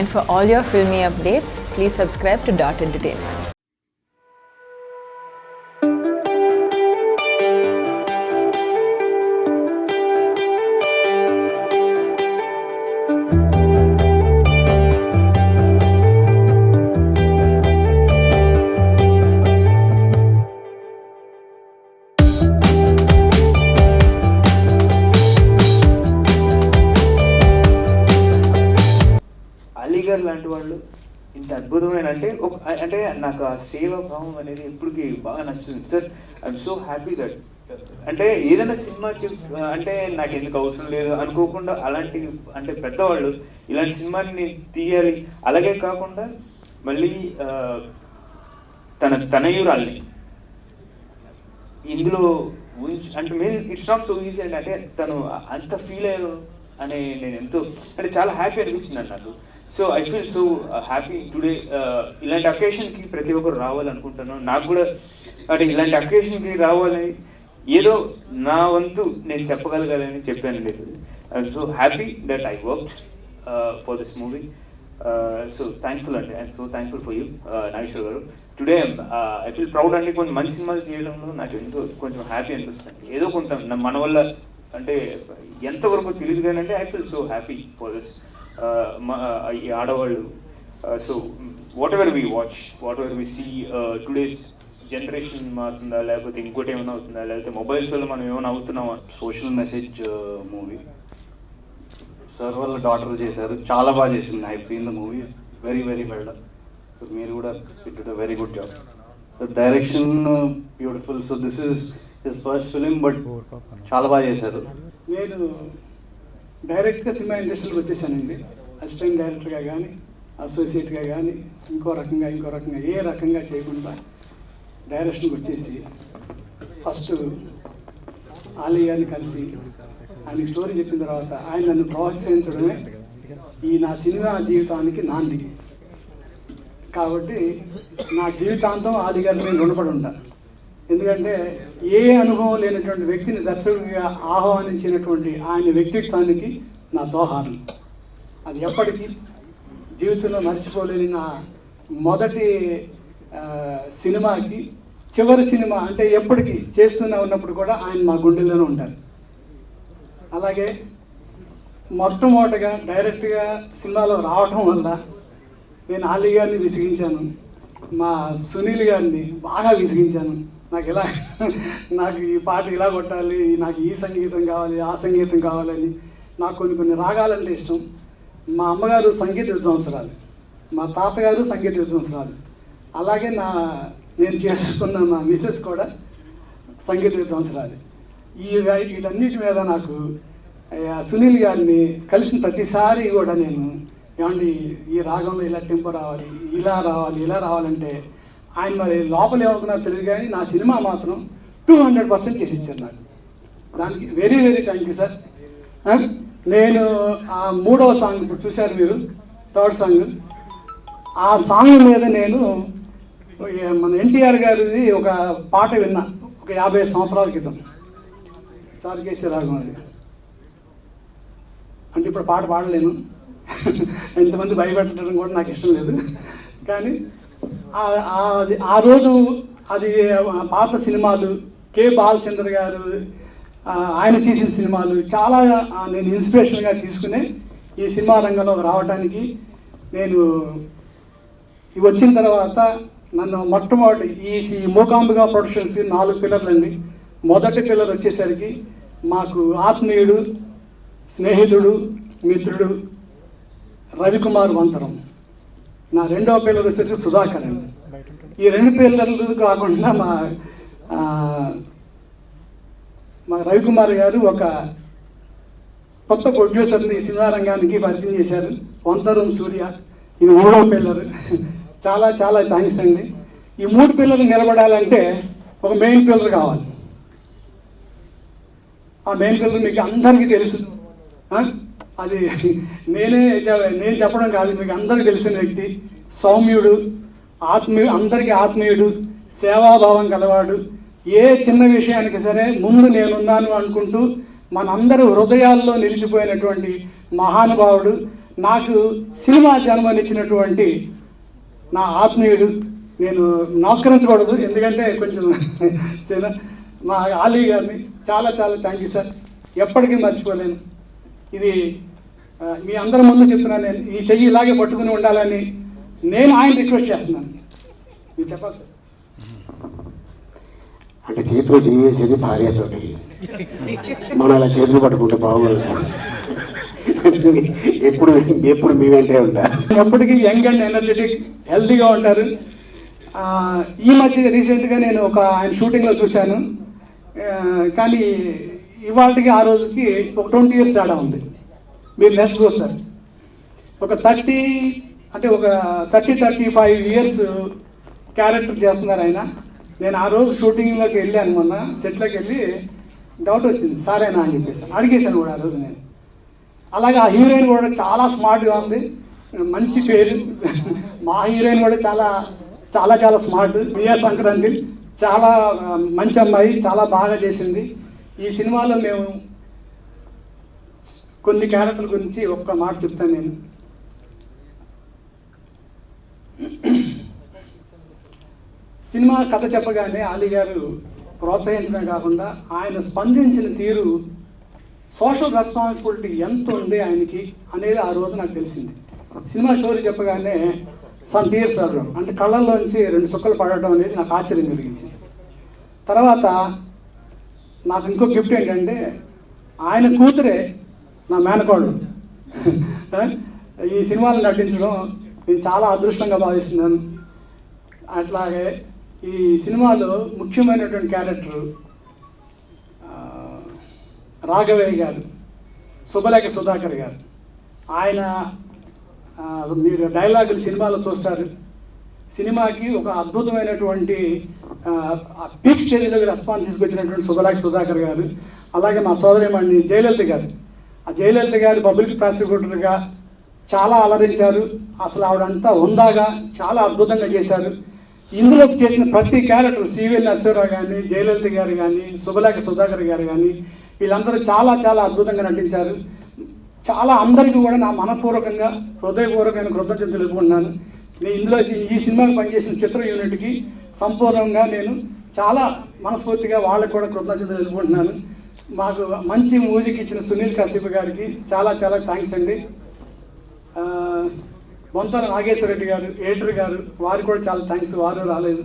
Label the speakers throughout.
Speaker 1: And for all your filmy updates, please subscribe to Dot Entertainment.
Speaker 2: Aligarh లాంటి వాళ్ళు ఇంత అద్భుతమైన అంటే నాకు ఆ సేవా భావం అనేది ఎప్పటికీ బాగా నచ్చుతుంది sir. I'm so happy that అంటే ఏదైనా సినిమా అంటే నాకు ఎందుకు అవసరం లేదు అనుకోకుండా అలాంటి అంటే పెద్దవాళ్ళు ఇలాంటి సినిమాని తీయాలి, అలాగే కాకుండా మళ్ళీ తనయురాల్ని ఇందులో అంటే main it's not so easy అంటే తను అంత ఫీల్ అయ్యారు అని నేను ఎంతో అంటే చాలా హ్యాపీ అనిపించింది నాకు. So I feel so happy today. ఇలాంటి అకేషన్కి ప్రతి ఒక్కరు రావాలనుకుంటాను. నాకు కూడా అంటే ఇలాంటి అకేషన్కి రావాలని ఏదో నా వంతు నేను చెప్పగలగాలని చెప్పాను లేదు. I'm so happy that I worked for this movie. So thankful అండి. I'm so thankful for you Nageshwar గారు. టుడే ఐ ఫీల్ ప్రౌడ్ అండి. కొంచెం మంచి సినిమాలు చేయడంలో నాకు ఎంతో కొంచెం హ్యాపీ అనిపిస్తుంది. ఏదో కొంత మన వల్ల అంటే ఎంతవరకు తెలియదు కానీ అంటే I feel so happy for this ఈ ఆడవాళ్ళు. So whatever we watch, whatever we see today's generation మారుతుందా లేకపోతే ఇంకోటి ఏమైనా అవుతుందా లేకపోతే మొబైల్స్ వల్ల మనం ఏమైనా అవుతున్నామా?
Speaker 3: సోషల్ మెసేజ్ మూవీ సార్ వాళ్ళ డాటర్ చేశారు, చాలా బాగా చేసింది. I seen the movie, very very well done. So మీరు కూడా it did very good job. The direction beautiful. So this is his first film but చాలా బాగా చేశారు.
Speaker 4: నేను డైరెక్ట్గా సినిమా ఇండస్ట్రీకి వచ్చేసానండి. అసిస్టెంట్ డైరెక్టర్గా కానీ అసోసియేట్గా కానీ ఇంకో రకంగా ఏ రకంగా చేయకుండా డైరెక్షన్కి వచ్చేసి ఫస్ట్ ఆలీ గారిని కలిసి ఆయన స్టోరీ చెప్పిన తర్వాత ఆయన నన్ను ప్రోత్సహించడమే ఈ నా సినిమా జీవితానికి నాంది. కాబట్టి నా జీవితాంతం ఆలీ గారిని నేను రుణపడి ఉంటాను. ఎందుకంటే ఏ అనుభవం లేనటువంటి వ్యక్తిని దర్శకుడిగా ఆహ్వానించినటువంటి ఆయన వ్యక్తిత్వానికి నా దోహారం. అది ఎప్పటికీ జీవితంలో మర్చిపోలేని నా మొదటి సినిమాకి చివరి సినిమా అంటే ఎప్పటికీ చేస్తూనే ఉన్నప్పుడు కూడా ఆయన మా గుండెల్లోనే ఉంటారు. అలాగే మొట్టమొదటిగా డైరెక్ట్గా సినిమాలో రావడం వల్ల నేను ఆలీ గారిని విసిగించాను, మా సునీల్ గారిని బాగా విసిగించాను. నాకు ఈ పాట ఇలా కొట్టాలి, నాకు ఈ సంగీతం కావాలి, ఆ సంగీతం కావాలని. నాకు కొన్ని రాగాలంటే ఇష్టం. మా అమ్మగారు సంగీత విద్వాంసరాలు, మా తాతగారు సంగీత విద్వాంసరాలు, అలాగే నేను చేసుకున్న మా మిస్సెస్ కూడా సంగీత విద్వాంసరాలు. వీటన్నిటి మీద నాకు సునీల్ గారిని కలిసిన ప్రతిసారి కూడా నేను ఏమండి ఈ రాగంలో ఇలా టెంపో రావాలి, ఇలా రావాలంటే ఆయన మరి లోపల ఏమవుతున్నారో తెలియదు కానీ నా సినిమా మాత్రం 200% చేసి ఇచ్చారు నాకు. దానికి very very thank you sir. నేను ఆ 3వ సాంగ్ ఇప్పుడు చూశారు మీరు, 3rd సాంగ్. ఆ సాంగ్ మీద నేను మన ఎన్టీఆర్ గారిది ఒక పాట విన్నా ఒక 50 సంవత్సరాల క్రితం. చారుకేసి రాగం అది. అంటే ఇప్పుడు పాట పాడలేను, ఎంతమంది భయపెట్టడం కూడా నాకు ఇష్టం లేదు. కానీ ఆ రోజు అది పాత సినిమాలు, కె బాలచంద్ర గారు ఆయన తీసిన సినిమాలు చాలా నేను ఇన్స్పిరేషన్గా తీసుకుని ఈ సినిమా రంగంలో రావడానికి నేను వచ్చిన తర్వాత నన్ను మొట్టమొదటి ఈ మూకాంబికా ప్రొడక్షన్స్ 4 పిల్లర్లు అండి. మొదటి పిల్లర్ వచ్చేసరికి మాకు ఆత్మీయుడు, స్నేహితుడు, మిత్రుడు రవికుమార్ వంతరం. నా 2వ పిల్లర్ వచ్చేసి సుధాకర్ అండి. ఈ 2 పిల్లర్లు కాకుండా మా రవికుమార్ గారు ఒక కొత్త ప్రొడ్యూసర్ని ఈ సినిమా రంగానికి పరిచయం చేశారు, వంతరం సూర్య. ఇది 3వ పిల్లర్. చాలా చాలా థ్యాంక్స్ అండి. ఈ 3 పిల్లలు నిలబడాలంటే ఒక మెయిన్ పిల్లర్ కావాలి. ఆ మెయిన్ పిల్లర్ మీకు అందరికీ తెలుసు. అది నేను చెప్పడం కాదు, మీకు అందరికీ తెలిసిన వ్యక్తి. సౌమ్యుడు, అందరికీ ఆత్మీయుడు, సేవాభావం గలవాడు. ఏ చిన్న విషయానికి సరే ముందు నేనున్నాను అనుకుంటూ మనందరూ హృదయాల్లో నిలిచిపోయినటువంటి మహానుభావుడు. నాకు సినిమా జన్మనిచ్చినటువంటి నా ఆత్మీయుడు, నేను నమస్కరించకూడదు ఎందుకంటే కొంచెం మా ఆలీ గారిని చాలా చాలా థ్యాంక్ యూ సార్, ఎప్పటికీ మర్చిపోలేను. ఇది మీ అందరి ముందు చెప్తున్నాను, నేను ఈ చెయ్యి ఇలాగే పట్టుకుని ఉండాలని నేను ఆయన రిక్వెస్ట్ చేస్తున్నాను. మీరు చెప్పాలి సార్.
Speaker 5: అంటే చేతిలో చేసేది భార్యతో, మనం అలా చేతులు పట్టుకుంటే బాగోదు. ఎప్పుడు ఎప్పుడు మీ వెంటే ఉంటారు,
Speaker 4: ఎప్పటికీ యంగ్ అండ్ ఎనర్జెటిక్ హెల్తీగా ఉంటారు. ఈ మధ్య రీసెంట్గా నేను ఒక ఆయన షూటింగ్లో చూశాను, కానీ ఇవాళకి ఆ రోజుకి ఒక 20 years తేడా ఉంది. మీరు నెక్స్ట్ చూస్తారు, ఒక 35 years క్యారెక్టర్ చేస్తున్నారు ఆయన. నేను ఆ రోజు షూటింగ్లోకి వెళ్ళాను, మొన్న సెట్లోకి వెళ్ళి డౌట్ వచ్చింది సారేనా అని చెప్పేసి అడిగేశాను కూడా ఆ రోజు నేను. అలాగే ఆ హీరోయిన్ కూడా చాలా స్మార్ట్గా ఉంది, మంచి పేరు. మా హీరోయిన్ కూడా చాలా చాలా చాలా స్మార్ట్, ప్రియా సంక్రాంతి, చాలా మంచి అమ్మాయి, చాలా బాగా చేసింది. ఈ సినిమాలో మేము కొన్ని క్యారెక్టర్ల గురించి ఒక్క మాట చెప్తాను నేను. సినిమా కథ చెప్పగానే ఆలీ గారు ప్రోత్సహించడమే కాకుండా ఆయన స్పందించిన తీరు, సోషల్ రెస్పాన్సిబిలిటీ ఎంత ఉంది ఆయనకి అనేది ఆ రోజు నాకు తెలిసింది. సినిమా స్టోరీ చెప్పగానే సమ్ టీయర్స్ రావడం, అంటే కళ్ళల్లోంచి 2 చుక్కలు పడడం అనేది నాకు ఆశ్చర్యం కలిగించింది. తర్వాత నాకు ఇంకో గిఫ్ట్ ఏంటంటే ఆయన కూతురే నా మేనకోళ్ళు ఈ సినిమాలో నటించడం నేను చాలా అదృష్టంగా భావిస్తున్నాను. అట్లాగే ఈ సినిమాలో ముఖ్యమైనటువంటి క్యారెక్టర్ రాఘవయ్య గారు, శుభలేఖ సుధాకర్ గారు. ఆయన మీరు డైలాగులు సినిమాలో చూస్తారు. సినిమాకి ఒక అద్భుతమైనటువంటి పీక్ స్టేజ్లో రెస్పాన్స్ తీసుకొచ్చినటువంటి శుభలేఖ సుధాకర్ గారు. అలాగే మా సోదరిమణి జయలలిత గారు. ఆ జయలలిత గారు పబ్లిక్ ప్రాసిక్యూటర్గా చాలా అలరించారు. అసలు ఆవిడంతా హుందాగా చాలా అద్భుతంగా చేశారు. ఇందులో చేసిన ప్రతి క్యారెక్టర్, సివిఎల్ నరసింహరావు కానీ, జయలలిత గారు కానీ, శుభలేఖ సుధాకర్ గారు కానీ, వీళ్ళందరూ చాలా చాలా అద్భుతంగా నటించారు. చాలా అందరికీ కూడా నా మనపూర్వకంగా హృదయపూర్వకమైన కృతజ్ఞతలు తెలుపుకుంటున్నాను. నేను ఇందులో ఈ సినిమాకి పనిచేసిన చిత్ర యూనిట్కి సంపూర్ణంగా నేను చాలా మనస్ఫూర్తిగా వాళ్ళకి కూడా కృతజ్ఞతలు తెలుపుకుంటున్నాను. మాకు మంచి మ్యూజిక్ ఇచ్చిన సునీల్ కశ్యప్ గారికి చాలా చాలా థ్యాంక్స్ అండి. బొంతల నాగేశ్వర రెడ్డి గారు, ఎడిటర్ గారు, వారికి కూడా చాలా థ్యాంక్స్, వారు రాలేదు.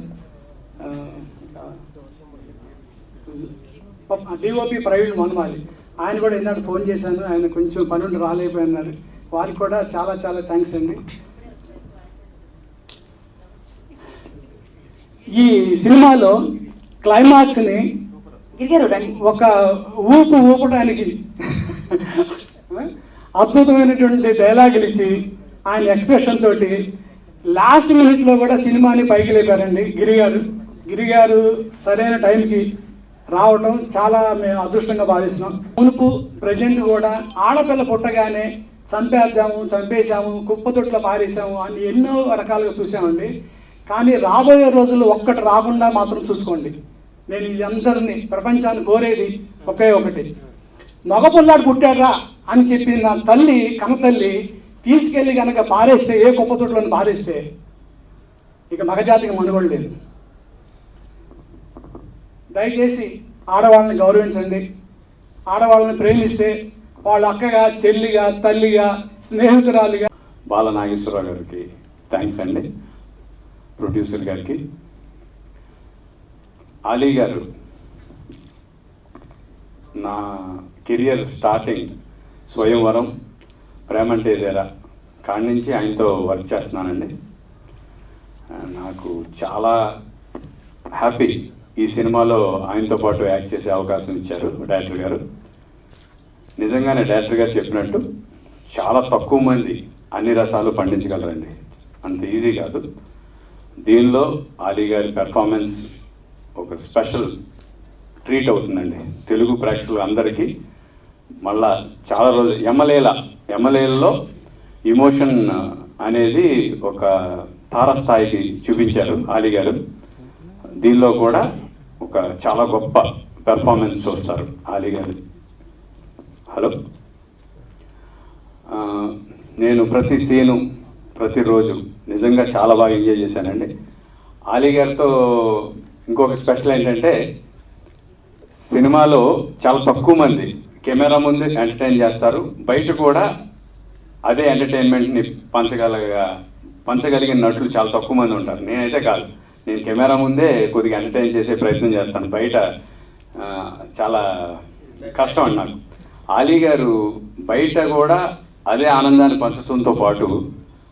Speaker 4: డిఓపి ప్రవీణ్ మన్మాలి, ఆయన కూడా ఇందాక ఫోన్ చేశాను, ఆయన కొంచెం పని ఉండి రాలేకపోయినారు, వారికి కూడా చాలా చాలా థ్యాంక్స్ అండి. ఈ సినిమాలో క్లైమాక్స్ని ఒక ఊపడానికి అద్భుతమైనటువంటి డైలాగులు ఇచ్చి ఆయన ఎక్స్ప్రెషన్ తోటి లాస్ట్ మినిట్లో కూడా సినిమాని పైకి లేపారండి గిరిగారు సరైన టైంకి రావటం చాలా మేము అదృష్టంగా భావిస్తున్నాం. మునుపు ప్రజెంట్ కూడా ఆడపిల్ల పుట్టగానే చంపేశాము, కుప్పతొట్లో పారేసాము అని ఎన్నో రకాలుగా చూసామండి. కానీ రాబోయే రోజుల్లో ఒక్కటి రాకుండా మాత్రం చూసుకోండి. నేను అందరినీ ప్రపంచాన్ని కోరేది ఒకే ఒకటి, మగపిల్లాడు పుట్టాడా అని చెప్పి నా తల్లి కనతల్లి తీసుకెళ్ళి కనుక పారేస్తే, ఏ కుప్పతొట్లను పారేస్తే ఇక మగజాతికి మనుగోడు లేదు. దయచేసి ఆడవాళ్ళని గౌరవించండి. ఆడవాళ్ళని ప్రేమిస్తే వాళ్ళ అక్కగా, చెల్లిగా, తల్లిగా, స్నేహితురాలిగా.
Speaker 6: బాల నాగేశ్వరరావు గారికి థ్యాంక్స్ అండి, ప్రొడ్యూసర్ గారికి. ఆలీ గారు నా కెరియర్ స్టార్టింగ్ స్వయంవరం, ప్రేమంటే దేరా కాడి నుంచి ఆయనతో వర్క్ చేస్తున్నానండి. నాకు చాలా హ్యాపీ ఈ సినిమాలో ఆయనతో పాటు యాక్ట్ చేసే అవకాశం ఇచ్చారు డైరెక్టర్ గారు. నిజంగానే డైరెక్టర్ గారు చెప్పినట్టు చాలా తక్కువ మంది అన్ని రసాలు పండించగలరండి, అంత ఈజీ కాదు. దీనిలో ఆలీ గారి పెర్ఫార్మెన్స్ ఒక స్పెషల్ ట్రీట్ అవుతుందండి తెలుగు ప్రేక్షకులు అందరికీ. మళ్ళా చాలా రోజులు ఎమ్మెల్యేలలో ఇమోషన్ అనేది ఒక తారస్థాయికి చూపించారు ఆలీ గారు. దీనిలో కూడా ఒక చాలా గొప్ప పెర్ఫార్మెన్స్ చూస్తారు ఆలీ గారు. హలో, నేను ప్రతి సీను ప్రతిరోజు నిజంగా చాలా బాగా ఎంజాయ్ చేశానండి. ఆలీ గారితో ఇంకొక స్పెషల్ ఏంటంటే సినిమాలో చాలా తక్కువ మంది కెమెరా ముందు ఎంటర్టైన్ చేస్తారు, బయట కూడా అదే ఎంటర్టైన్మెంట్ని పంచగలిగిన నటులు చాలా తక్కువ మంది ఉంటారు. నేనైతే కాదు, నేను కెమెరా ముందే కొద్దిగా ఎంటర్టైన్ చేసే ప్రయత్నం చేస్తాను, బయట చాలా కష్టం అండి నాకు. ఆలీ గారు బయట కూడా అదే ఆనందాన్ని పంచడంతో పాటు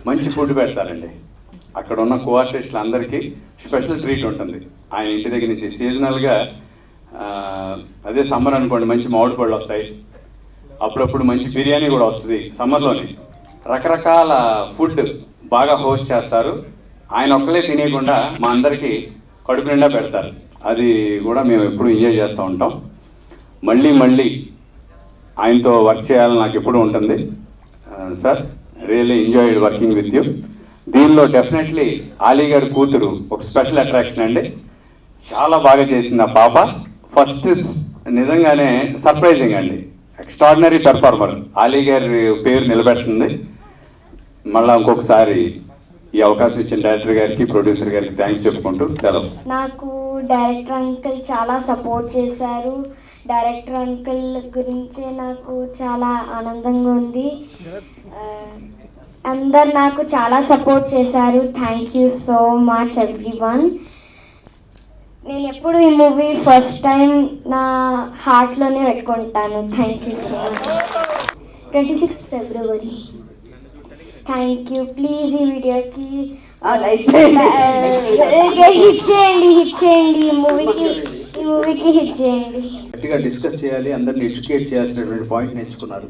Speaker 6: మంచి ఫుడ్ పెడతారండి. అక్కడ ఉన్న కో ఆర్టిస్టులు అందరికీ స్పెషల్ ట్రీట్ ఉంటుంది. ఆయన ఇంటి దగ్గర నుంచి సీజనల్గా అదే సమ్మర్ అనుకోండి, మంచి మామిడి పళ్ళు వస్తాయి, అప్పుడప్పుడు మంచి బిర్యానీ కూడా వస్తుంది సమ్మర్లోని. రకరకాల ఫుడ్ బాగా హోస్ట్ చేస్తారు. ఆయన ఒక్కలే తినేయకుండా మా అందరికీ కడుపు నిండా పెడతారు. అది కూడా మేము ఎప్పుడు ఎంజాయ్ చేస్తూ ఉంటాం. మళ్ళీ మళ్ళీ ఆయనతో వర్క్ చేయాలని నాకు ఎప్పుడు ఉంటుంది. Sir, really enjoyed working with you. దీనిలో డెఫినెట్లీ ఆలీ గారి కూతురు ఒక స్పెషల్ అట్రాక్షన్ అండి. చాలా బాగా చేసింది ఆ పాప. ఫస్ట్ నిజంగానే సర్ప్రైజింగ్ అండి, ఎక్స్ట్రాడినరీ పెర్ఫార్మర్. ఆలీ గారి పేరు నిలబెడుతుంది. మళ్ళీ ఇంకొకసారి ఈ అవకాశం ఇచ్చిన డైరెక్టర్ గారికి, ప్రొడ్యూసర్ గారికి థ్యాంక్స్ చెప్పుకుంటూ సెలవు.
Speaker 7: నాకు డైరెక్టర్ అంకుల్ చాలా సపోర్ట్ చేశారు. డైరెక్టర్ అంకుల్ గురించే నాకు చాలా ఆనందంగా ఉంది. అందరు నాకు చాలా సపోర్ట్ చేశారు. Thank you so much everyone. నేను ఎప్పుడు ఈ మూవీ ఫస్ట్ టైం నా హార్ట్లోనే పెట్టుకుంటాను. Thank you so much. 26 February. Thank you. Please ఈ వీడియోకి హిట్ చేయండి. ఈ మూవీకి హిట్ చేయండి.
Speaker 3: గట్టిగా డిస్కస్ చేయాలి, అందరిని ఎడ్యుకేట్ చేయాల్సినటువంటి పాయింట్ నేర్చుకున్నారు.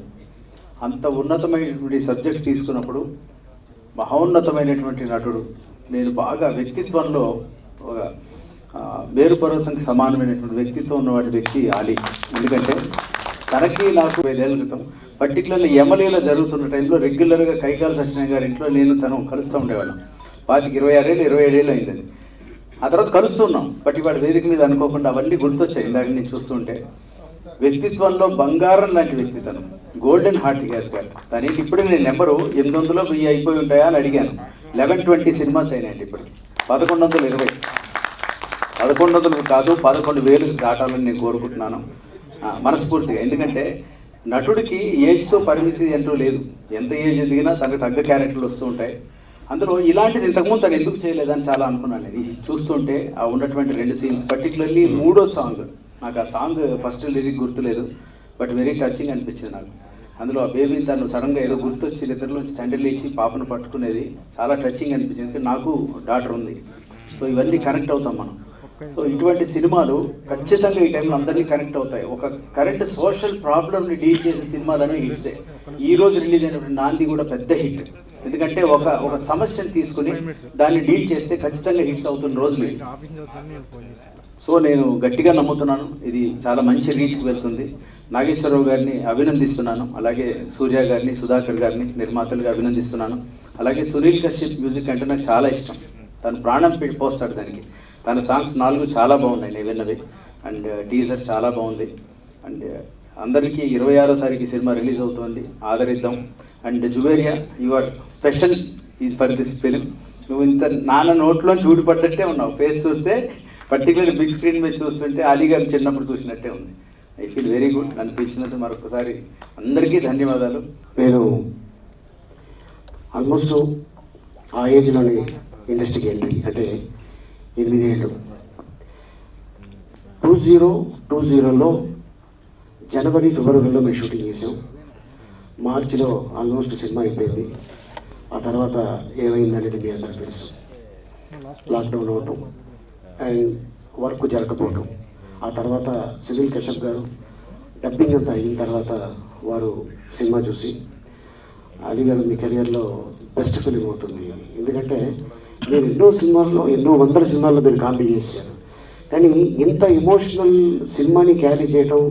Speaker 3: అంత ఉన్నతమైనటువంటి సబ్జెక్ట్ తీసుకున్నప్పుడు మహోన్నతమైనటువంటి నటుడు, నేను బాగా వ్యక్తిత్వంలో ఒక మేరు పర్వతానికి సమానమైనటువంటి వ్యక్తిత్వం ఉన్నవాటి వ్యక్తి ఆలీ. ఎందుకంటే తనకి నాకు 5 ఏళ్ల క్రితం పర్టికులర్లీ యమలీలో జరుగుతున్న టైంలో రెగ్యులర్గా కైకాల సత్యనారాయణ గారి ఇంట్లో నేను తను కలుస్తూ ఉండేవాళ్ళం. 27 ఏళ్ళు అయింది. ఆ తర్వాత కలుస్తున్నాం. బట్ ఇవాళ వేదిక మీద అనుకోకుండా అవన్నీ గుర్తొచ్చాయి ఇందాక నేను చూస్తుంటే. వ్యక్తిత్వంలో బంగారం లాంటి వ్యక్తి తను, గోల్డెన్ హార్ట్ గ్యాస్ గారు. తనేంటి ఇప్పుడే నేను నెంబరు 800 1000 అయిపోయి ఉంటాయా అని అడిగాను. 1120 సినిమాస్ అయినాయండి ఇప్పటికి. 1120 1100 కాదు 11,000 దాటాలని నేను కోరుకుంటున్నాను మనస్ఫూర్తిగా. ఎందుకంటే నటుడికి ఏజ్తో పరిమితి అంటూ లేదు. ఎంత ఏజ్ ఎదిగినా తనకు తగ్గ క్యారెక్టర్లు వస్తూ ఉంటాయి. అందులో ఇలాంటిది ఇంతకుముందు తను ఎందుకు చేయలేదని చాలా అనుకున్నాను. ఇది చూస్తుంటే ఆ ఉన్నటువంటి 2 సీన్స్, పర్టికులర్లీ 3వ సాంగ్, నాకు ఆ సాంగ్ ఫస్ట్ లిరిక్ గుర్తులేదు, బట్ వెరీ టచింగ్ అనిపించింది నాకు. అందులో ఆ బేబీ తను సడన్గా ఏదో గుర్తొచ్చి నిద్రలోంచి తండ్రి లేచి పాపను పట్టుకునేది చాలా టచింగ్ అనిపించింది. నాకు డాటర్ ఉంది, సో ఇవన్నీ కనెక్ట్ అవుతాం మనం. సో ఇటువంటి సినిమాలు ఖచ్చితంగా ఈ టైంలో అందరినీ కనెక్ట్ అవుతాయి. ఒక కరెంట్ సోషల్ ప్రాబ్లమ్ని డీల్ చేసే సినిమాలను హిట్సే. ఈ రోజు రిలీజ్ అయినటువంటి నాంది కూడా పెద్ద హిట్. ఎందుకంటే ఒక సమస్యను తీసుకుని దాన్ని డీల్ చేస్తే ఖచ్చితంగా హిట్స్ అవుతున్న రోజులు. సో నేను గట్టిగా నమ్ముతున్నాను ఇది చాలా మంచి రీచ్కి వెళ్తుంది. నాగేశ్వరరావు గారిని అభినందిస్తున్నాను, అలాగే సూర్య గారిని, సుధాకర్ గారిని నిర్మాతలుగా అభినందిస్తున్నాను. అలాగే సునీల్ కశ్యప్ మ్యూజిక్ అంటే నాకు చాలా ఇష్టం. తను ప్రాణం పోస్తాడు దానికి. తన సాంగ్స్ 4 చాలా బాగున్నాయి నేను విన్నవి. అండ్ టీజర్ చాలా బాగుంది. అండ్ అందరికీ 26వ తారీఖు సినిమా రిలీజ్ అవుతుంది, ఆదరిద్దాం. And Juveria, you are special for this film. నువ్వు ఇంత నాన్న నోట్లో చూడిపడ్డట్టే ఉన్నావు. ఫేస్ చూస్తే పర్టికులర్ బిగ్ స్క్రీన్ మీద చూస్తుంటే అలీ గారు చిన్నప్పుడు చూసినట్టే ఉంది. I feel very good. నన్ను పిలిచినట్టు మరొకసారి అందరికీ ధన్యవాదాలు.
Speaker 5: నేను ఆల్మోస్ట్ ఆ ఏజ్లోని ఇండస్ట్రీకి ఎంట్రీ, అంటే 8 ఏళ్ళు. 2020లో జనవరి ఫిబ్రవరిలో మేము షూటింగ్ చేసాం. మార్చిలో ఆల్మోస్ట్ సినిమా అయిపోయింది. ఆ తర్వాత ఏమైందనేది మీ అందరికీ తెలుసు. లాక్డౌన్ అవటం అండ్ వర్క్ జరగకపోవటం. ఆ తర్వాత సునీల్ కశ్యప్ గారు డబ్బింగ్ అంతా అయిన తర్వాత వారు సినిమా చూసి అలీ గారు మీ కెరియర్లో బెస్ట్ ఫిలిం అవుతుంది, ఎందుకంటే మీరు ఎన్నో వందల సినిమాల్లో మీరు కామెడీ చేశారు, కానీ ఇంత ఎమోషనల్ సినిమాని క్యారీ చేయడం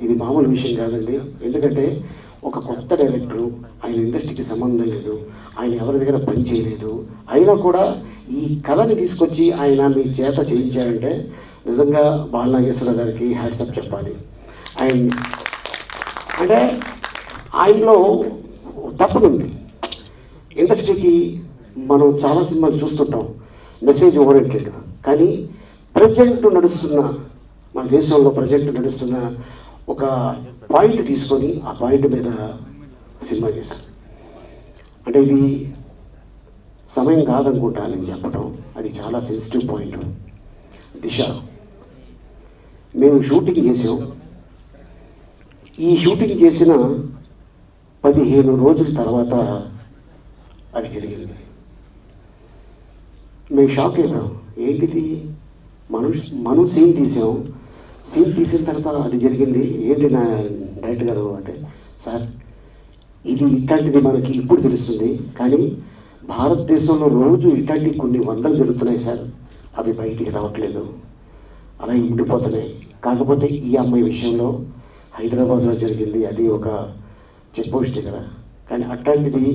Speaker 5: ఇది మామూలు విషయం కాదండి. ఎందుకంటే ఒక కొత్త డైరెక్టరు, ఆయన ఇండస్ట్రీకి సంబంధం లేదు, ఆయన ఎవరి దగ్గర పని చేయలేదు, అయినా కూడా ఈ కళని తీసుకొచ్చి ఆయన మీ చేత చేయించారంటే నిజంగా బాలనాగేశ్వర గారికి హ్యాట్సప్ చెప్పాలి. అంటే ఆయనలో తప్పనుంది, ఇండస్ట్రీకి మనం చాలా సినిమాలు చూస్తుంటాం మెసేజ్ ఓరియంటెడ్, కానీ ప్రజెంట్ నడుస్తున్న మన దేశంలో ప్రజెంట్ నడుస్తున్న ఒక పాయింట్ తీసుకొని ఆ పాయింట్ మీద సినిమా చేశాను. అంటే ఇది సమయం కాదనుకుంటా నేను చెప్పడం, అది చాలా సెన్సిటివ్ పాయింట్. దిశ మేము షూటింగ్ చేసాం. ఈ షూటింగ్ చేసిన 15 రోజుల తర్వాత అది జరిగింది. మేము షాక్ అయినాం, ఏంటిది మనం సీన్ తీసాం, సీన్ తీసిన తర్వాత అది జరిగింది, ఏంటి నా డైరెక్టర్ గారు అంటే, సార్ ఇది ఇట్లాంటిది మనకి ఇప్పుడు తెలుస్తుంది, కానీ భారతదేశంలో రోజు ఇట్లాంటివి కొన్ని వందలు జరుగుతున్నాయి సార్, అవి బయటికి రావట్లేదు, అలా ఉండిపోతున్నాయి. కాకపోతే ఈ అమ్మాయి విషయంలో హైదరాబాద్లో జరిగింది, అది ఒక చెక్ పోస్ట్ కదా, కానీ అట్లాంటిది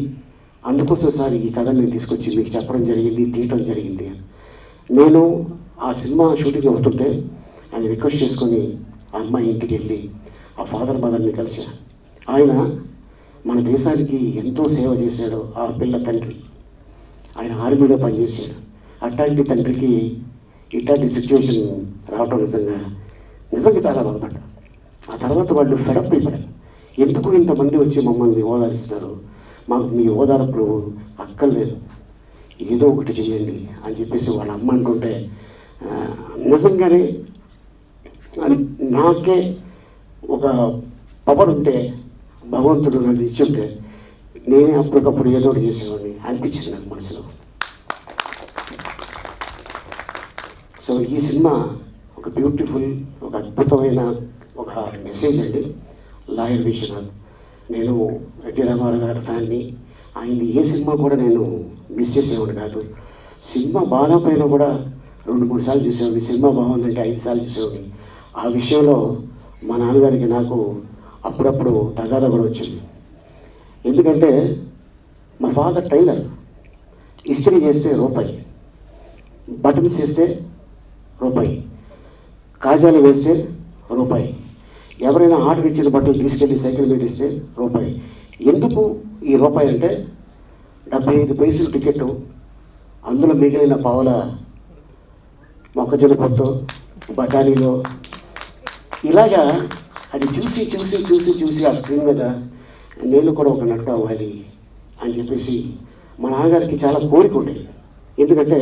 Speaker 5: అందుకోసం సార్ ఈ కథ నేను తీసుకొచ్చి మీకు చెప్పడం జరిగింది, తీయటం జరిగింది. నేను ఆ సినిమా షూటింగ్ అవుతుంటే ఆయన రిక్వెస్ట్ చేసుకొని ఆ అమ్మాయి ఇంటికి వెళ్ళి ఆ ఫాదర్ మదర్ని కలిసి, ఆయన మన దేశానికి ఎంతో సేవ చేశాడు ఆ పిల్ల తండ్రి, ఆయన ఆర్మీలో పనిచేశాడు. అట్లాంటి తండ్రికి ఇట్లాంటి సిచ్యువేషన్ రావటం నిజంగా చాలా బాధపడ్డా. ఆ తర్వాత వాళ్ళు ఫెడప్ అయిపోయారు, ఎందుకు ఇంతమంది వచ్చి మమ్మల్ని ఓదారిస్తారు, మాకు మీ ఓదార్పులు అక్కర్లేదు, ఏదో ఒకటి చేయండి అని చెప్పేసి వాళ్ళ అమ్మ అంటుంటే నిజంగానే అది నాకే ఒక పవర్ ఉంటే భగవంతుడు నన్ను ఇచ్చుంటే నేనే అప్పటికప్పుడు ఏదో ఒకటి చేసేవాడిని అనిపించింది నాకు మనసులో. సో ఈ సినిమా ఒక బ్యూటిఫుల్, ఒక అద్భుతమైన ఒక మెసేజ్ అండి. లాయర్ విశ్వనాథ్, నేను ఎన్టీ రామారావు గారి ఫ్యాన్ని, ఆయన్ని ఏ సినిమా కూడా నేను మిస్ చేసేవాడు కాదు. సినిమా బాగాపోయినా కూడా 2-3 సార్లు చూసేవాడిని, సినిమా బాగుందంటే 5 సార్లు చూసేవాడిని. ఆ విషయంలో మా నాన్నగారికి నాకు అప్పుడప్పుడు తగాదా కూడా వచ్చింది. ఎందుకంటే మా ఫాదర్ టైలర్, ఇస్త్రీ చేస్తే రూపాయి, బటన్స్ వేస్తే రూపాయి, కాజాలు వేస్తే రూపాయి, ఎవరైనా ఆర్డర్ ఇచ్చిన బట్టలు తీసుకెళ్ళి సైకిల్ మీద ఇస్తే రూపాయి. ఎందుకు ఈ రూపాయి అంటే 75 పైసలు టికెట్టు, అందులో మిగిలిన పావుల మొక్కజొన్న పొట్టు, బఠానీలో, ఇలాగా అది చూసి చూసి చూసి చూసి ఆ స్క్రీన్ మీద నేను కూడా ఒక నటుడు అవ్వాలి అని చెప్పేసి మా నాన్నగారికి చాలా కోరిక ఉండేది. ఎందుకంటే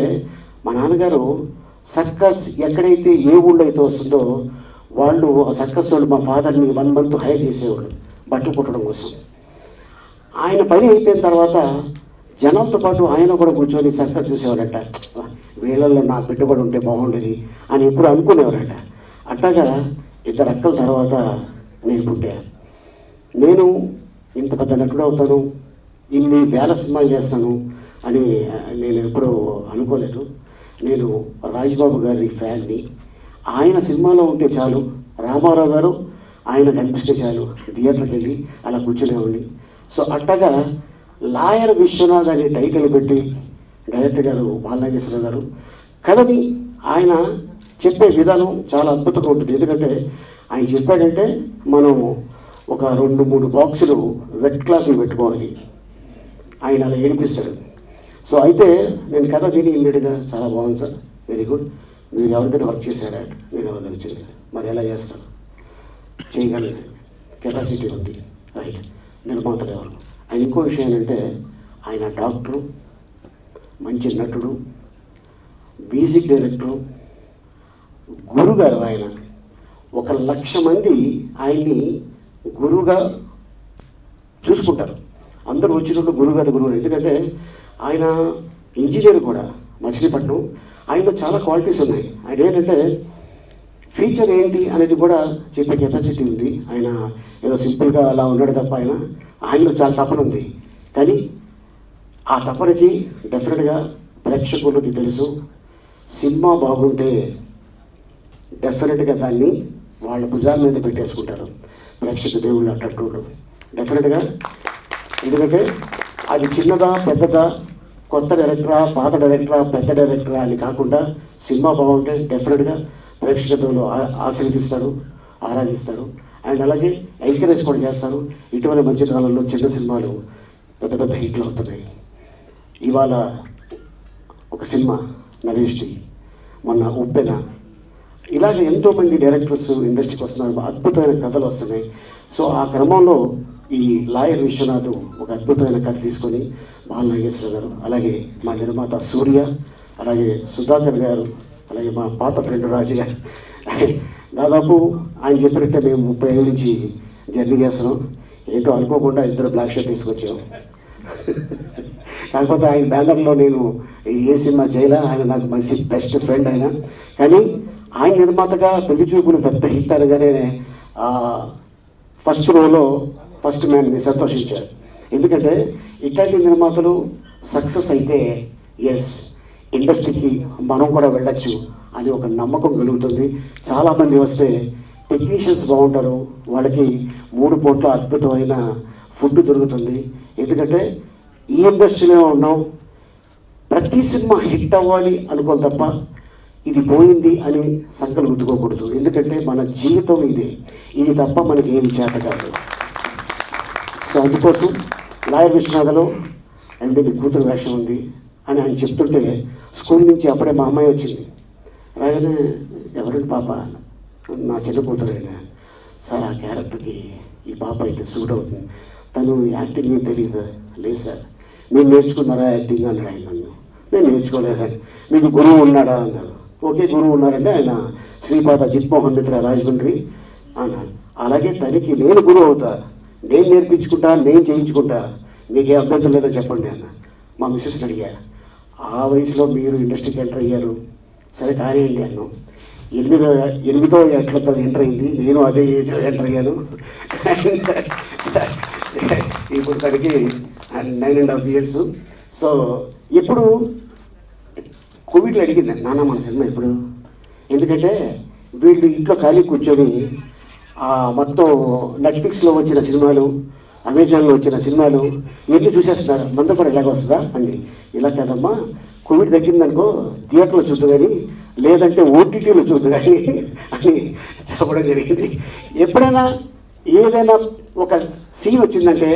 Speaker 5: మా నాన్నగారు సర్కస్ ఎక్కడైతే ఏ ఊళ్ళో అయితే వస్తుందో వాళ్ళు ఆ సర్కస్ వాళ్ళు మా ఫాదర్ని 1 మంత్ హైర్ చేసేవాళ్ళు బట్టలు కుట్టడం కోసం. ఆయన పని అయిపోయిన తర్వాత జనాలతో పాటు ఆయన కూడా కూర్చొని సర్కస్ చూసేవాడట, వీళ్ళల్లో నా పెట్టుబడి ఉంటే బాగుండేది అని ఎప్పుడు అనుకునేవారట. అట్లాగా 2 అక్కల తర్వాత నేను పుట్టా. నేను ఇంత పెద్ద నటుడు అవుతాను, ఇన్ని వేల సినిమాలు చేస్తాను అని నేను ఎప్పుడూ అనుకోలేదు. నేను రాజ్బాబు గారి ఫ్యాన్ని, ఆయన సినిమాలో ఉంటే చాలు, రామారావు గారు ఆయన కనిపిస్తే చాలు, థియేటర్కి వెళ్ళి అలా కూర్చునేవాడిని. సో అట్టగా లాయర్ విశ్వనాథ్ అనే టైటిల్ పెట్టి డైరెక్టర్ గారు బాలనాగేశ్వరరావు గారు కథని ఆయన చెప్పే విధానం చాలా అద్భుతంగా ఉంటుంది. ఎందుకంటే ఆయన చెప్పాడంటే మనం ఒక 2-3 బాక్సులు వెట్ క్లాత్లు పెట్టుకోవాలి, ఆయన అలా ఏడిపిస్తాడు. సో అయితే నేను కథ విని ఇమ్మీడియట్గా చాలా బాగుంది సార్, వెరీ గుడ్, మీరు ఎవరికైనా వర్క్ చేశారా, నేను ఎవరితో వచ్చింది, మరి ఎలా చేస్తాను, చేయగలను, కెపాసిటీ ఉంది, రైట్, నిర్మాతలు ఎవరు. ఆయన ఇంకో విషయం ఏంటంటే ఆయన డాక్టరు, మంచి నటుడు, మ్యూజిక్ డైరెక్టరు, గురుగారు. ఆయన 1,00,000 మంది ఆయన్ని గురువుగా చూసుకుంటారు. అందరూ వచ్చినప్పుడు గురువు. ఎందుకంటే ఆయన ఇంజనీర్ కూడా, మచిలీపట్నం. ఆయనలో చాలా క్వాలిటీస్ ఉన్నాయి. ఆయన ఏంటంటే ఫ్యూచర్ ఏంటి అనేది కూడా చెప్పే కెపాసిటీ ఉంది. ఆయన ఏదో సింపుల్గా అలా ఉన్నాడు తప్ప ఆయనలో చాలా తపన ఉంది. కానీ ఆ తపనకి డెఫినెట్గా ప్రేక్షకులకి తెలుసు, సినిమా బాగుంటే డెఫినెట్గా దాన్ని వాళ్ళ భుజాల మీద పెట్టేసుకుంటారు ప్రేక్షక దేవుళ్ళు అట్టట్టు డెఫినెట్గా. ఎందుకంటే అది చిన్నదా పెద్దదా, కొత్త డైరెక్టరా పాత డైరెక్టరా పెద్ద డైరెక్టరా అని కాకుండా సినిమా బాగుంటే డెఫినెట్గా ప్రేక్షక దేవుళ్ళు ఆశీర్వదిస్తారు, ఆరాధిస్తారు. అండ్ అలాగే ఎంకరేజ్ కూడా చేస్తారు. ఇటీవల మధ్య కాలంలో చిన్న సినిమాలు పెద్ద పెద్ద హిట్లు అవుతున్నాయి. ఇవాళ ఒక సినిమా నరేష్ది, మొన్న ఉప్పెన, ఇలాగ ఎంతోమంది డైరెక్టర్స్ ఇండస్ట్రీకి వస్తున్నారు, అద్భుతమైన కథలు వస్తున్నాయి. సో ఆ క్రమంలో ఈ లాయర్ విశ్వనాథ్ ఒక అద్భుతమైన కథ తీసుకొని బాల నాగేశ్వర గారు, అలాగే మా నిర్మాత సూర్య, అలాగే సుధాకర్ గారు, అలాగే మా పాత ఫ్రెండ్ రాజు గారు, దాదాపు ఆయన చెప్పినట్టే మేము 30 ఏళ్ళ నుంచి జర్నీ చేస్తున్నాం. ఏంటో అనుకోకుండా ఇద్దరు బ్లాక్ షర్ట్ తీసుకొచ్చాం. కాకపోతే ఆయన బ్యానర్లో నేను ఏ సినిమా చేయలే, ఆయన నాకు మంచి బెస్ట్ ఫ్రెండ్ అయినా. కానీ ఆయన నిర్మాతగా పెళ్లి చూపులు పెద్ద హిట్ అనగానే ఫస్ట్ రోలో ఫస్ట్ మ్యాన్ని సంతోషించారు. ఎందుకంటే ఇట్లాంటి నిర్మాతలు సక్సెస్ అయితే ఎస్ ఇండస్ట్రీకి మనం కూడా వెళ్ళచ్చు అని ఒక నమ్మకం కలుగుతుంది. చాలామంది వస్తే టెక్నీషియన్స్ బాగుంటారు, వాళ్ళకి 3 పూట్ల అద్భుతమైన ఫుడ్ దొరుకుతుంది. ఎందుకంటే ఈ ఇండస్ట్రీలో ఉన్నాం, ప్రతి సినిమా హిట్ అవ్వాలి అనుకోని తప్ప ఇది పోయింది అని సంకలు గుర్తుకోకూడదు. ఎందుకంటే మన జీవితం ఇది తప్ప మనకి ఏమి చేత కాదు. సో అందుకోసం లాయర్ విశ్వనాథలో అండ్ మీ కూతురు వేషం ఉంది అని ఆయన చెప్తుంటే స్కూల్ నుంచి అప్పుడే మా అమ్మాయి వచ్చింది. రాగానే ఎవరండి పాప, నా చిన్న కూతురైనా సార్, ఆ క్యారెక్టర్కి ఈ పాప అయితే సూట్ అవుతుంది, తను యాక్టింగ్ ఏం తెలియదు. లేదు సార్, మీరు నేర్చుకున్నారా యాక్టింగ్ అన్నాడు ఆయన నన్ను. నేను నేర్చుకోలేదని. మీకు గురువు ఉన్నాడా అన్నాడు. ఓకే గురువు ఉన్నారంటే ఆయన శ్రీపాద జిత్మోహన్ మిత్ర రాజమండ్రి అన్నాడు. అలాగే తనకి నేను గురువు అవుతా, నేను నేర్పించుకుంటా, నేను చేయించుకుంటా, మీకే అభ్యంతరం లేదో చెప్పండి అన్న. మా మిస్సెస్ని అడిగా, ఆ వయసులో మీరు ఇండస్ట్రీకి ఎంటర్ అయ్యారు, సరే కానివ్వండి అన్నాం. 8వ ఏటలో ఎంటర్ అయింది, నేను అదే ఏజ్లో ఎంటర్ అయ్యాను. ఇప్పుడు తనకి 9.5 years. సో ఎప్పుడు కోవిడ్లో అడిగింది, నాన్న మన సినిమా ఎప్పుడు, ఎందుకంటే వీళ్ళు ఇంట్లో ఖాళీ కూర్చొని మొత్తం నెట్ఫ్లిక్స్లో వచ్చిన సినిమాలు, అమెజాన్లో వచ్చిన సినిమాలు ఇవన్నీ చూసేస్తున్నారు, మంద కూడా ఇలాగ వస్తుందా అండి. ఇలా కాదమ్మా, కోవిడ్ తగ్గిందనుకో థియేటర్లో చూద్దు కానీ, లేదంటే ఓటీటీలో చూద్దు కానీ అని చెప్పడం జరిగింది. ఎప్పుడైనా ఏదైనా ఒక సీన్ వచ్చిందంటే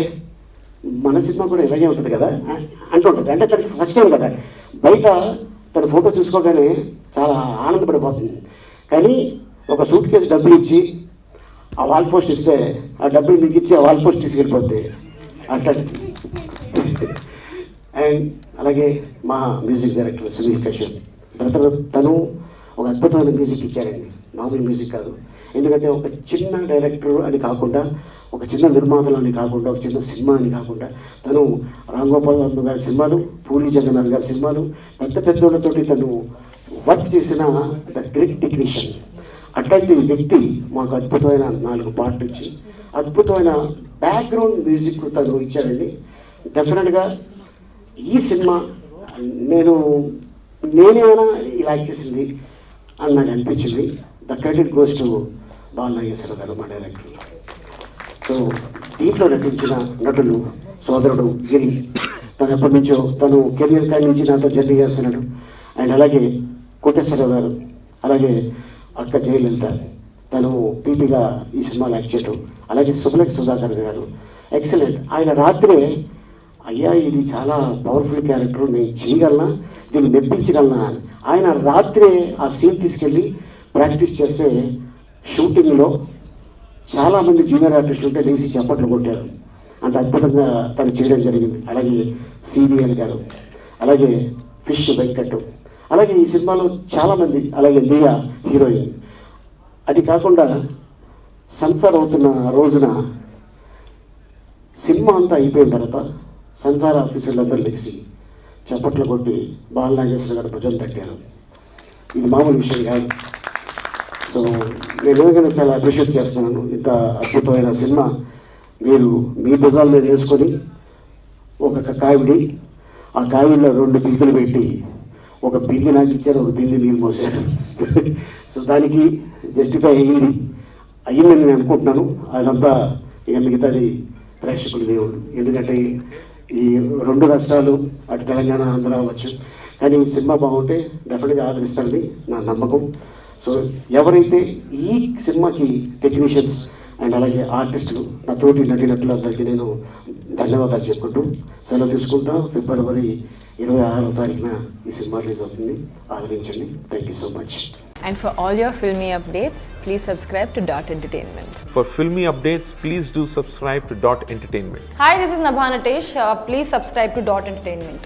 Speaker 5: మన సినిమా కూడా ఇలాగే ఉంటుంది కదా అంటుంటుంది. అంటే తనకి ఫస్ట్ టైం కదా, బయట తన ఫోటో చూసుకోగానే చాలా ఆనందపడిపోతుంది. కానీ ఒక సూట్ కేసు డబ్బులు ఇచ్చి ఆ వాల్ పోస్ట్ ఇస్తే ఆ డబ్బులు మీకు ఇచ్చి ఆ వాల్ పోస్ట్ తీసుకెళ్ళిపోద్ది అట్లా. అండ్ అలాగే మా music director Sunil Kashyap brother, తను ఒక అద్భుతమైన మ్యూజిక్ ఇచ్చారండి, మామూలు మ్యూజిక్ కాదు. ఎందుకంటే ఒక చిన్న డైరెక్టర్ అని కాకుండా, ఒక చిన్న నిర్మాతలు అని కాకుండా, ఒక చిన్న సినిమా అని కాకుండా, తను రామ్ గోపాల్ వర్మ గారి సినిమాలు, పూరి జగన్నాథ్ గారి సినిమాలు, పెద్ద పెద్దోళ్ళతోటి తను వర్క్ చేసిన ద గ్రేట్ టెక్నీషియన్. అట్లాంటి వ్యక్తి మాకు అద్భుతమైన 4 పాటలు ఇచ్చి అద్భుతమైన బ్యాక్గ్రౌండ్ మ్యూజిక్ తను ఇచ్చారండి. డెఫినెట్గా ఈ సినిమా నేనేమైనా ఇలా చేసింది అని నాకు అనిపించింది. ద క్రెడిట్ గోస్ టు బాల నాగేశ్వర గారు, మా డైరెక్టర్. సో దీంట్లో నటించిన నటులు సోదరుడు గిరి, తను ఎప్పటి నుంచో తను కెరియర్ కాడి నుంచి నాతో జర్నీ చేస్తున్నాడు. అండ్ అలాగే కోటేశ్వరరావు గారు, అలాగే అక్క జయలలిత, తను పీపీగా ఈ సినిమాలో యాక్ట్ చేయడం. అలాగే సుబ్బలక్ష్మి సుధాకర్ గారు ఎక్సలెంట్. ఆయన రాత్రే అయ్యా ఇది చాలా పవర్ఫుల్ క్యారెక్టర్, నేను చేయగలనా, దీన్ని మెప్పించగలనా అని ఆయన రాత్రే ఆ సీన్ తీసుకెళ్ళి ప్రాక్టీస్ చేస్తే షూటింగ్లో చాలామంది జూనియర్ ఆర్టిస్టులు ఉంటే లేచి చప్పట్లు కొట్టారు. అంత అద్భుతంగా తను చేయడం జరిగింది. అలాగే సిబిఎల్ గారు, అలాగే ఫిష్ వెంకట్, అలాగే ఈ సినిమాలో చాలామంది, అలాగే లియా హీరోయిన్. అది కాకుండా సంసార్ అవుతున్న రోజున సినిమా అంతా అయిపోయిన తర్వాత సంసార ఆఫీసర్లందరూ లేచి చప్పట్లు కొట్టి బాల నాగేశ్వర గారు భుజం తట్టారు. ఇది మామూలు విషయం కాదు. సో నేను ఏదైనా చాలా అప్రిషియేట్ చేస్తున్నాను. ఇంత అద్భుతమైన సినిమా మీరు మీ భుజాల మీద వేసుకొని ఒక కావిడి, ఆ కావిడిలో 2 బిందులు పెట్టి, ఒక బింది నాకు ఇచ్చారు, ఒక బింది నీళ్ళు మోసారు. సో దానికి జస్టిఫై అయ్యిందని నేను అనుకుంటున్నాను. అదంతా ఇక మిగతాది ప్రేక్షకులు దేవుడు. ఎందుకంటే ఈ 2 రాష్ట్రాలు, అటు తెలంగాణ ఆంధ్ర అవ్వచ్చు, కానీ ఈ సినిమా బాగుంటే డెఫినెట్గా ఆదరిస్తారని నా నమ్మకం. సో ఎవరైతే ఈ సినిమాకి టెక్నీషియన్స్ అండ్ అలాగే ఆర్టిస్టులు, నా తోటి నటినట్లందరికీ నేను ధన్యవాదాలు చెప్పుకుంటూ సెలవు తీసుకుంటా. February 26వ తారీఖున ఈ సినిమా రిలీజ్ అవుతుంది. ఆదరించండి. Thank you so much.
Speaker 1: And for all your filmy updates, please subscribe to Dot Entertainment.
Speaker 8: For filmy updates, please do subscribe to Dot Entertainment.
Speaker 9: Hi, this is Nabha Natesh. Please subscribe to Dot Entertainment.